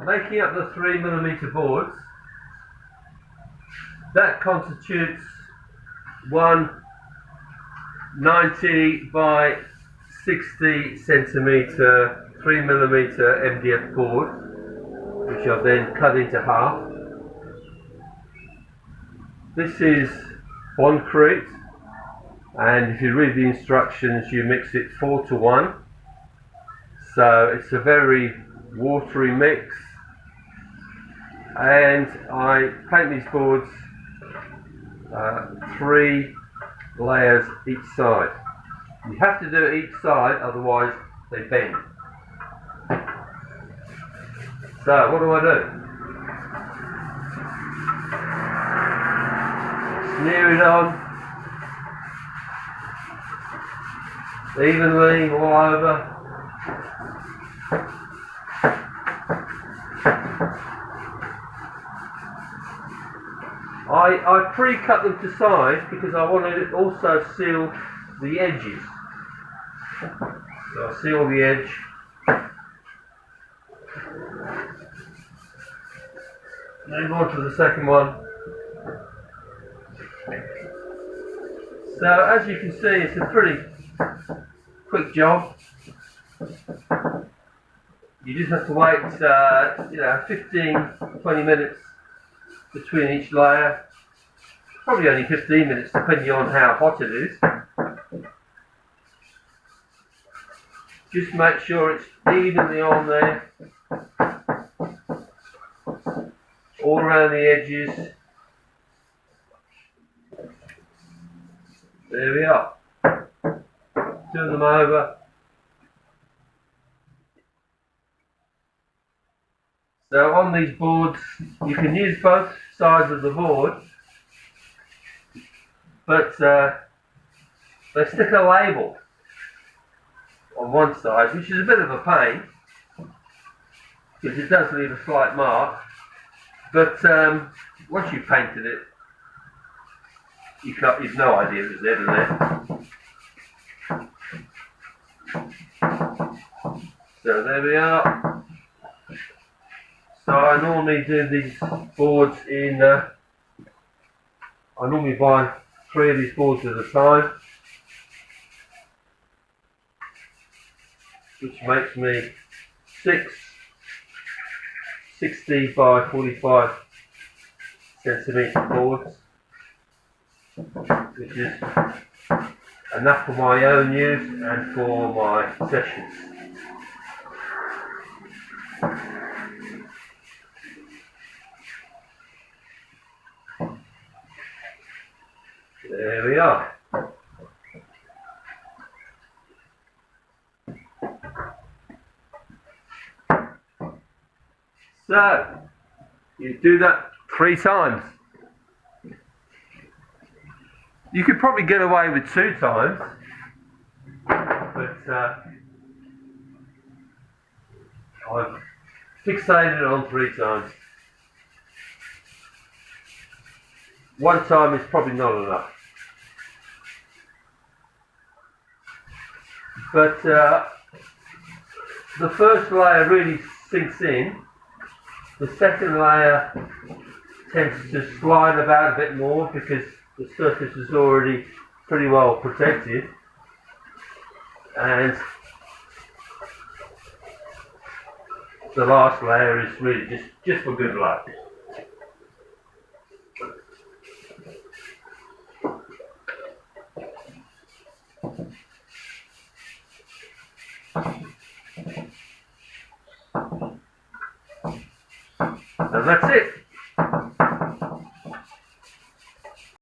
making up the 3mm boards, that constitutes one 90 by 60 centimetre 3mm MDF board, which I've then cut into half. This is concrete, and if you read the instructions, you mix it 4:1. So it's a very watery mix, and I paint these boards 3 layers each side. You have to do it each side, otherwise they bend. So what do I do? Smear it on evenly all over. I pre-cut them to size because I wanted to also seal the edges. So I seal the edge. Move on to the second one. So as you can see, it's a pretty quick job. You just have to wait 15-20 minutes between each layer. Probably only 15 minutes depending on how hot it is. Just make sure it's evenly on there, all around the edges. There we are. Turn them over. So on these boards, you can use both sides of the board, but they stick a label on one side, which is a bit of a pain, because it does leave a slight mark, but once you've painted it, you've no idea it's ever there. So there we are. So I normally do these boards in, I normally buy 3 of these boards at a time, which makes me 6 60 by 45 centimetre boards, which is enough for my own use and for my sessions. There we are. So, you do that 3 times. You could probably get away with 2 times, but I've fixated on 3 times. 1 time is probably not enough. But the first layer really sinks in. The second layer tends to slide about a bit more because the surface is already pretty well protected. And the last layer is really just for good luck. And that's it.